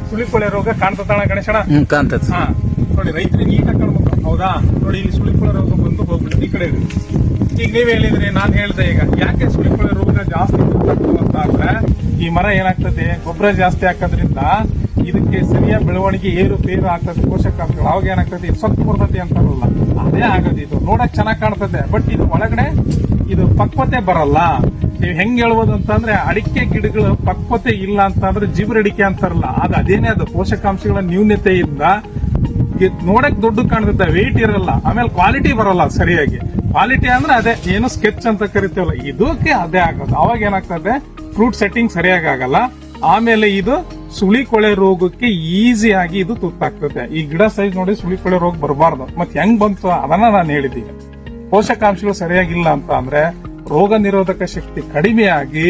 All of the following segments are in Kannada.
ಸುಳಿಕೊಳೆ ರೋಗ ಕಾಣ್ತಣ ಗಣೇಶಣ್ಣ? ಕಾಣ್ತದೆ. ಹಾ ನೋಡಿ, ರೈತರಿಗೆ ನೀಟಾಗಿ ಕಾಣ್ಬೇಕು. ಹೌದಾ? ನೋಡಿ, ಇಲ್ಲಿ ಸುಳಿಕೊಳೆ ರೋಗ ಬಂದು ಹೋಗ್ಬಿಟ್ಟು ಈ ಕಡೆ ಇದೆ. ಈಗ ನೀವ್ ಹೇಳಿದ್ರಿ, ನಾನ್ ಹೇಳ್ದೆ ಈಗ ಯಾಕೆ ಸುಳಿಕೊಳೆ ರೋಗ ಜಾಸ್ತಿ ಅಂತ ಅಂದ್ರೆ, ಈ ಮರ ಏನಾಗ್ತದೆ, ಗೊಬ್ಬರ ಜಾಸ್ತಿ ಹಾಕೋದ್ರಿಂದ ಇದಕ್ಕೆ ಸರಿಯಾದ ಬೆಳವಣಿಗೆ ಏರುಪೇರು ಆಗ್ತದೆ, ಪೋಷಕಾಂಶಗಳು. ಅವಾಗ ಏನಾಗ್ತದೆ, ಸೊತ್ತು ಬರ್ತದೆ ಅಂತಾರಲ್ಲ, ಅದೇ ಆಗದೆ. ಇದು ನೋಡಕ್ ಚೆನ್ನಾಗ್ ಕಾಣ್ತದೆ, ಬಟ್ ಇದು ಒಳಗಡೆ ಇದು ಪಕ್ವತೆ ಬರಲ್ಲ. ನೀವು ಹೆಂಗ್ ಹೇಳ್ಬೋದು ಅಂತಂದ್ರೆ, ಅಡಿಕೆ ಗಿಡಗಳು ಪಕ್ವತೆ ಇಲ್ಲ ಅಂತಂದ್ರೆ ಜಿಬ್ರಡಿಕೆ ಅಂತಾರಲ್ಲ, ಅದೇನೇ ಅದು ಪೋಷಕಾಂಶಗಳ ನ್ಯೂನತೆಯಿಂದ ನೋಡಕ್ ದೊಡ್ಡ ಕಾಣ್ತದೆ, ವೆಯ್ಟ್ ಇರಲ್ಲ, ಆಮೇಲೆ ಕ್ವಾಲಿಟಿ ಬರಲ್ಲ ಸರಿಯಾಗಿ. ಕ್ವಾಲಿಟಿ ಅಂದ್ರೆ ಅದೇ ಏನು ಸ್ಕೆಚ್ ಅಂತ ಕರಿತೀವಲ್ಲ, ಇದಕ್ಕೆ ಅದೇ ಆಗೋದು. ಅವಾಗ ಏನಾಗ್ತದೆ, ಫ್ರೂಟ್ ಸೆಟ್ಟಿಂಗ್ ಸರಿಯಾಗಿ ಆಗಲ್ಲ. ಆಮೇಲೆ ಇದು ಸುಳಿಕೊಳೆ ರೋಗಕ್ಕೆ ಈಸಿಯಾಗಿ ಇದು ತುತ್ತಾಗ್ತದೆ. ಈ ಗಿಡ ಸೈಜ್ ನೋಡಿ ಸುಳಿಕೊಳೆ ರೋಗ ಬರಬಾರ್ದು. ಮತ್ತೆ ಹೆಂಗ್ ಬಂತು ಅದನ್ನ ನಾನು ಹೇಳಿದ್ದೀನಿ. ಪೋಷಕಾಂಶಗಳು ಸರಿಯಾಗಿಲ್ಲ ಅಂತ ಅಂದ್ರೆ ರೋಗ ನಿರೋಧಕ ಶಕ್ತಿ ಕಡಿಮೆಯಾಗಿ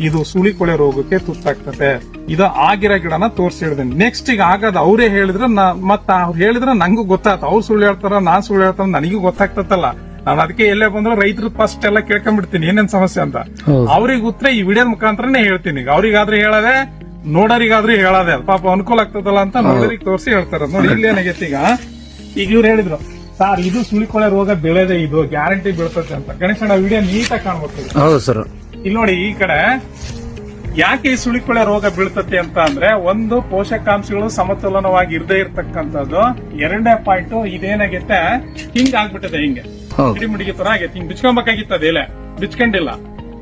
ಇದು ಸುಳಿಕೊಳೆ ರೋಗಕ್ಕೆ ತುತ್ತಾಗ್ತದೆ. ಇದು ಆಗಿರೋ ಗಿಡನ ತೋರಿಸಿ ಹೇಳಿದ್ದೀನಿ. ನೆಕ್ಸ್ಟ್ ಈಗ ಆಗದ ಅವರೇ ಹೇಳಿದ್ರೆ, ಮತ್ತ ಅವ್ರು ಹೇಳಿದ್ರೆ ನಂಗೂ ಗೊತ್ತಾಗ್ತ. ಅವ್ರು ಸುಳ್ಳು ಹೇಳ್ತಾರ, ನಾನ್ ಸುಳ್ಳು ಹೇಳ್ತಾರ, ನನಗೂ ಗೊತ್ತಾಗ್ತತ್ತಲ್ಲ. ನಾನು ಅದಕ್ಕೆ ಎಲ್ಲೇ ಬಂದ್ರೆ ರೈತರು ಫಸ್ಟ್ ಎಲ್ಲ ಕೇಳ್ಕೊಂಡ್ಬಿಡ್ತೀನಿ ಏನೇನ್ ಸಮಸ್ಯೆ ಅಂತ. ಅವ್ರಿಗೆ ಉತ್ತರ ಈ ವಿಡಿಯೋ ಮುಖಾಂತರನೇ ಹೇಳ್ತೀನಿ. ಈಗ ಅವ್ರಿಗಾದ್ರೂ ಹೇಳದೆ, ನೋಡೋರಿಗಾದ್ರೂ ಹೇಳದೆ, ಪಾಪ ಅನುಕೂಲ ಆಗ್ತದಲ್ಲ ಅಂತ ನೋಡೋರಿಗೆ ತೋರಿಸಿ ಹೇಳ್ತಾರ. ನೋಡಿ, ಇಲ್ಲಿ ಏನಾಗೈತಿ, ಈಗ ಇವ್ರು ಹೇಳಿದ್ರು, ಸರ್ ಇದು ಸುಳಿಕೊಳೆ ರೋಗ ಬೆಳೆದೆ, ಇದು ಗ್ಯಾರಂಟಿ ಬೀಳ್ತದೆ ಅಂತ. ಗಣೇಶಣ್ಣ ವಿಡಿಯೋ ನೀಟಾಗಿ ಕಾಣ್ಬೇಕು. ಹೌದು ಸರ್. ಇಲ್ಲಿ ನೋಡಿ, ಈ ಕಡೆ ಯಾಕೆ ಈ ಸುಳಿಕೊಳೆ ರೋಗ ಬೀಳ್ತತೆ ಅಂತ ಅಂದ್ರೆ, ಒಂದು ಪೋಷಕಾಂಶಗಳು ಸಮತೋಲನವಾಗಿ ಇರದೇ ಇರ್ತಕ್ಕಂಥದ್ದು. ಎರಡನೇ ಪಾಯಿಂಟ್, ಇದೇನಾಗೈತೆ, ಹಿಂಗ್ ಆಗ್ಬಿಟ್ಟದೆ, ಹಿಂಗೆ ಕಿಡಿಮಿಡಿಗೆ ತರ ಆಗೈತೆ, ಹಿಂಗ್ ಬಿಚ್ಕೊಬೇಕಾಗಿತ್ತದ ಎಲೆ, ಬಿಚ್ಕೊಂಡಿಲ್ಲ.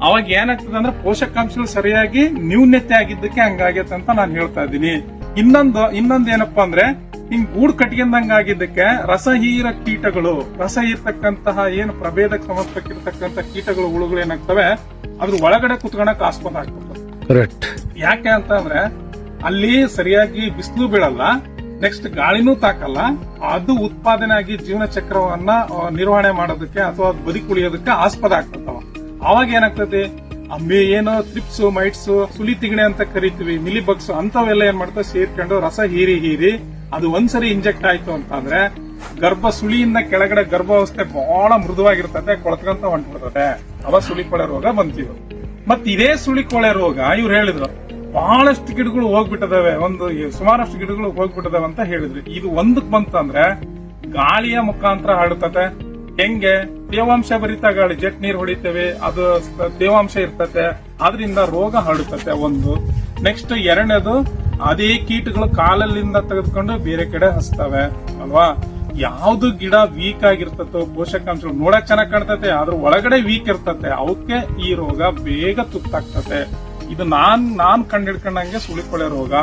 ಅವಾಗ ಏನಾಗ್ತದೆ ಅಂದ್ರೆ ಪೋಷಕಾಂಶಗಳು ಸರಿಯಾಗಿ ನ್ಯೂನ್ಯತೆ ಆಗಿದ್ದಕ್ಕೆ ಹಂಗಾಗೈತೆ ಅಂತ ನಾನು ಹೇಳ್ತಾ ಇದ್ದೀನಿ. ಇನ್ನೊಂದು ಏನಪ್ಪಾ ಅಂದ್ರೆ, ಹಿಂಗ್ ಗೂಡು ಕಟ್ಕೊಂಡಂಗ ಆಗಿದ್ದಕ್ಕೆ ರಸಹೀರ ಕೀಟಗಳು, ರಸ ಇರ್ತಕ್ಕಂತಹ ಏನು ಪ್ರಭೇದಕ್ಕೆ ಸಂಬಂಧಪಟ್ಟಿರ್ತಕ್ಕಂಥ ಕೀಟಗಳು, ಹುಳುಗಳು ಏನಾಗ್ತವೆ, ಅದ್ರ ಒಳಗಡೆ ಕುತ್ಕೊಳಕ್ ಆಸ್ಪದ ಆಗ್ತದೆ. ಕರೆಕ್ಟ್. ಯಾಕೆ ಅಂತ ಅಂದ್ರೆ ಅಲ್ಲಿ ಸರಿಯಾಗಿ ಬಿಸಿಲು ಬೀಳಲ್ಲ, ನೆಕ್ಸ್ಟ್ ಗಾಳಿನೂ ತಾಕಲ್ಲ. ಅದು ಉತ್ಪಾದನೆ ಆಗಿ ಜೀವನ ಚಕ್ರವನ್ನ ನಿರ್ವಹಣೆ ಮಾಡೋದಕ್ಕೆ ಅಥವಾ ಬದುಕುಳಿಯೋದಕ್ಕೆ ಆಸ್ಪದ ಆಗ್ತದವ. ಅವಾಗ ಏನಾಗ್ತದೆ, ಏನು ಥ್ರಿಪ್ಸ್, ಮೈಟ್ಸ್, ಸುಳಿ ತಿಗಣೆ ಅಂತ ಕರಿತೀವಿ, ಮಿಲಿಬಗ್ಸ್ ಅಂತವೆಲ್ಲ ಏನ್ ಮಾಡ್ತವೆ, ಸೇರ್ಕೊಂಡು ರಸ ಹೀರಿ ಅದು ಒಂದ್ಸರಿ ಇಂಜೆಕ್ಟ್ ಆಯ್ತು ಅಂತಂದ್ರೆ ಗರ್ಭ ಸುಳಿಯಿಂದ ಕೆಳಗಡೆ ಗರ್ಭಾವಸ್ಥೆ ಬಹಳ ಮೃದುವಾಗಿರ್ತದೆ, ಕೊಳತ್ಕಂತ ಹೊಂಟ್ಬಿಡ್ತದೆ. ಅವಾಗ ಸುಳಿಕೊಳೆ ರೋಗ ಬಂತಿದ್ರು. ಮತ್ ಇದೇ ಸುಳಿಕೊಳೆ ರೋಗ ಇವ್ರು ಹೇಳಿದ್ರು ಬಹಳಷ್ಟು ಗಿಡಗಳು ಹೋಗ್ಬಿಟ್ಟದವೆ, ಸುಮಾರಷ್ಟು ಗಿಡಗಳು ಹೋಗ್ಬಿಟ್ಟದವೆ ಅಂತ ಹೇಳಿದ್ರು. ಇದು ಒಂದಕ್ ಬಂತಂದ್ರೆ ಗಾಳಿಯ ಮುಖಾಂತರ ಹರಡುತ್ತದೆ. ಹೆಂಗೆ, ತೇವಾಂಶ ಭರಿತ ಗಾಳಿ, ಜೆಟ್ ನೀರ್ ಹೊಡಿತೇವೆ, ಅದು ತೇವಾಂಶ ಇರ್ತತೆ, ಅದರಿಂದ ರೋಗ ಹರಡುತ್ತೆ ಒಂದು. ನೆಕ್ಸ್ಟ್ ಎರಡನೇದು, ಅದೇ ಕೀಟಗಳು ಕಾಲಲ್ಲಿಂದ ತೆಗೆದುಕೊಂಡು ಬೇರೆ ಕಡೆ ಹಚ್ತವೆ ಅಲ್ವಾ. ಯಾವ್ದು ಗಿಡ ವೀಕ್ ಆಗಿರ್ತತೋ, ಪೋಷಕಾಂಶಗಳು ನೋಡಕ್ ಚೆನ್ನಾಗ್ ಕಾಣ್ತತೆ, ಅದ್ರ ಒಳಗಡೆ ವೀಕ್ ಇರ್ತತೆ, ಅವಕ್ಕೆ ಈ ರೋಗ ಬೇಗ ತುತ್ತಾಗ್ತದೆ. ಇದು ನಾನ್ ಕಂಡಿಡ್ಕೊಂಡಂಗೆ ಸುಳಿಕೊಳೆ ರೋಗ.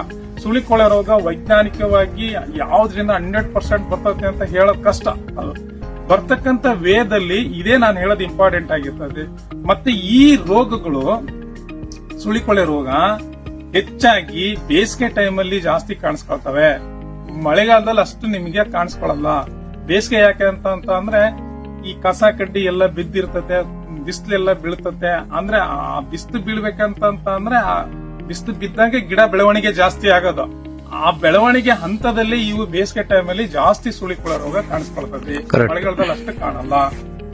ಸುಳಿಕೊಳೆ ರೋಗ ವೈಜ್ಞಾನಿಕವಾಗಿ ಯಾವ್ದ್ರಿಂದ 100% ಬರ್ತದೆ ಅಂತ ಹೇಳೋದ್ ಕಷ್ಟ. ಅದು ಬರ್ತಕ್ಕಂಥ ವೇದಲ್ಲಿ ಇದೇ ನಾನು ಹೇಳೋದು ಇಂಪಾರ್ಟೆಂಟ್ ಆಗಿರ್ತದೆ. ಮತ್ತೆ ಈ ರೋಗಗಳು, ಸುಳಿಕೊಳೆ ರೋಗ ಹೆಚ್ಚಾಗಿ ಬೇಸಿಗೆ ಟೈಮಲ್ಲಿ ಜಾಸ್ತಿ ಕಾಣಿಸ್ಕೊಳ್ತವೆ. ಮಳೆಗಾಲದಲ್ಲಿ ಅಷ್ಟು ನಿಮಗೆ ಕಾಣಿಸ್ಕೊಳ್ಳಲ್ಲ. ಬೇಸಿಗೆ ಯಾಕೆ ಅಂತ ಅಂದ್ರೆ ಈ ಕಸ ಕಡ್ಡಿ ಎಲ್ಲ ಬಿದ್ದಿರ್ತತೆ, ಬಿಸಿಲೆಲ್ಲ ಬೀಳ್ತತೆ. ಅಂದ್ರೆ ಆ ಬಿಸಿಲು ಬೀಳ್ಬೇಕಂತ ಅಂದ್ರೆ ಆ ಬಿಸಿಲು ಬಿದ್ದಾಗ ಗಿಡ ಬೆಳವಣಿಗೆ ಜಾಸ್ತಿ ಆಗೋದು. ಆ ಬೆಳವಣಿಗೆ ಹಂತದಲ್ಲಿ ಇವು ಬೇಸಿಗೆ ಟೈಮಲ್ಲಿ ಜಾಸ್ತಿ ಸುಳಿಕೊಳೆ ರೋಗ ಕಾಣಿಸ್ಕೊಳ್ತದೆ. ಮಳೆಗಾಲದಲ್ಲಿ ಅಷ್ಟು ಕಾಣಲ್ಲ.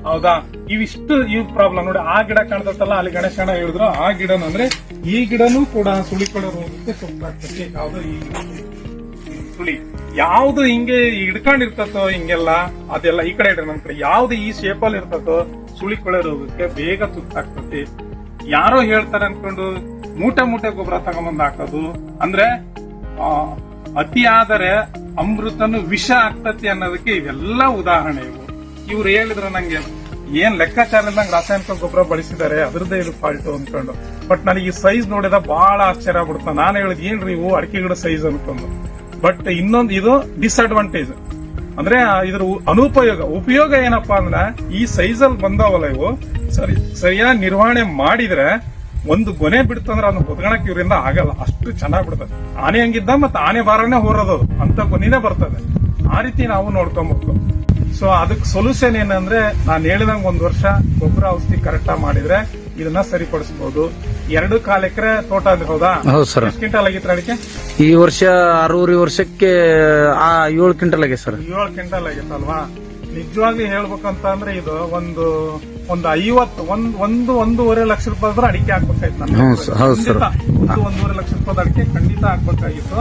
ಹೌದಾ? ಇವಿಷ್ಟು ಪ್ರಾಬ್ಲಮ್ ನೋಡಿ. ಆ ಗಿಡ ಕಾಣ್ತಲ್ಲ, ಅಲ್ಲಿ ಗಣೇಶಣ್ಣ ಹೇಳಿದ್ರು, ಆ ಗಿಡನ ಅಂದ್ರೆ ಈ ಗಿಡನೂ ಕೂಡ ಸುಳಿಕೊಳೆ ರೋಗಕ್ಕೆ ತುತ್ತಾಗ್ತದೆ. ಯಾವ್ದು ಈ ಸುಳಿ ಯಾವ್ದು ಹಿಂಗೆ ಹಿಡ್ಕೊಂಡಿರ್ತತೋ ಹಿಂಗೆಲ್ಲ, ಅದೆಲ್ಲ ಈ ಕಡೆ ಇಡ್ರಿ, ನಮ್ ಕಡೆ ಯಾವ್ದು ಈ ಶೇಪಲ್ಲಿ ಇರ್ತತೋ ಸುಳಿಕೊಳೆ ರೋಗಕ್ಕೆ ಬೇಗ ತುತ್ತಾಗ್ತದೆ. ಯಾರೋ ಹೇಳ್ತಾರೆ ಅನ್ಕೊಂಡು ಮೂಟೆ ಗೊಬ್ಬರ ತಗೊಂಬಂದ್ ಹಾಕೋದು, ಅಂದ್ರೆ ಅತಿಯಾದರೆ ಅಮೃತನು ವಿಷ ಆಗ್ತತಿ ಅನ್ನೋದಕ್ಕೆ ಇವೆಲ್ಲ ಉದಾಹರಣೆ. ಇವ್ರು ಹೇಳಿದ್ರು ನಂಗೆ ಏನ್ ಲೆಕ್ಕಾಚಾರ ಇಲ್ದಂಗೆ ರಾಸಾಯನಿಕ ಗೊಬ್ಬರ ಬಳಸಿದ್ದಾರೆ, ಅದ್ರದ್ದೇ ಇದು ಫಾಲ್ಟು ಅನ್ಕೊಂಡು. ಬಟ್ ನನಗೆ ಈ ಸೈಜ್ ನೋಡಿದ ಬಹಳ ಆಶ್ಚರ್ಯ ಆಗ್ಬಿಡ್ತ. ನಾನು ಹೇಳಿದ್ ಏನ್ರಿ ಇವು ಅಡಿಕೆ ಗಿಡ ಸೈಜ್ ಅನ್ಕೊಂಡು. ಬಟ್ ಇನ್ನೊಂದು ಇದು ಡಿಸ್ಅಡ್ವಾಂಟೇಜ್ ಅಂದ್ರೆ ಇದ್ರ ಉಪಯೋಗ ಏನಪ್ಪಾ ಅಂದ್ರೆ, ಈ ಸೈಜ್ ಅಲ್ಲಿ ಬಂದವಲ್ಲ ಇವು ಸರಿಯಾಗಿ ನಿರ್ವಹಣೆ ಮಾಡಿದ್ರೆ ಒಂದು ಗೊನೆ ಬಿಡ್ತಂದ್ರೆ ಅದನ್ನ ಹೊತ್ಕೊಳಕ್ ಇವರಿಂದ ಆಗಲ್ಲ, ಅಷ್ಟು ಚೆನ್ನಾಗ್ ಬಿಡ್ತದೆ. ಆನೆ ಹಂಗಿದ್ದ ಮತ್ತೆ ಆನೆ ಬಾರನೇ ಹೊರೋದು ಅಂತ ಗೊನೆನೇ ಬರ್ತದೆ. ಆ ರೀತಿ ನಾವು ನೋಡ್ಕೊಬೇಕು. ಸೊ ಅದಕ್ಕೆ ಸೊಲ್ಯೂಷನ್ ಏನಂದ್ರೆ, ನಾನು ಹೇಳಿದಂಗೆ 1 ವರ್ಷ ಗೊಬ್ಬರ ಔಷಧಿ ಕರೆಕ್ಟ್ ಮಾಡಿದ್ರೆ ಇದನ್ನ ಸರಿಪಡಿಸಬಹುದು. 2.25 ಎಕರೆ ತೋಟ ಅಂದ್ರೆ ಹೌದಾ? ಹೌದು ಸರ್. ಎಷ್ಟು ಕ್ವಿಂಟಲ್ ಆಗಿತ್ತು ಅಡಿಕೆ? ಈ ವರ್ಷ 6 ವರ್ಷಕ್ಕೆ 7 ಕ್ವಿಂಟಲ್ ಆಗಿದೆ ಸರ್. 7 ಕ್ವಿಂಟಲ್ ಆಗಿತ್ತಲ್ವಾ? ನಿಜವಾಗ್ಲೂ ಹೇಳ್ಬೇಕಂತ ಅಂದ್ರೆ ಇದು ಒಂದು 1.5 ಲಕ್ಷ ರೂಪಾಯಿ ಅಡಿಕೆ ಹಾಕ್ಬೇಕಾಯ್ತು ನನ್ನ ಹೌದು ಸರ್. 1.5 ಲಕ್ಷ ರೂಪಾಯಿ ಅಡಿಕೆ ಖಂಡಿತ ಹಾಕ್ಬೇಕಾಗಿತ್ತು.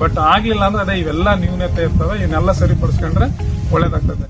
ಬಟ್ ಆಗ್ಲಿಲ್ಲ ಅಂದ್ರೆ ಅದೇ ಇವೆಲ್ಲ ನ್ಯೂನತೆ ಇರ್ತವೆ, ಇವನ್ನೆಲ್ಲ ಸರಿಪಡಿಸ್ಕೊಂಡ್ರೆ ಒಳ್ಳೇದಾಗ್ತದೆ.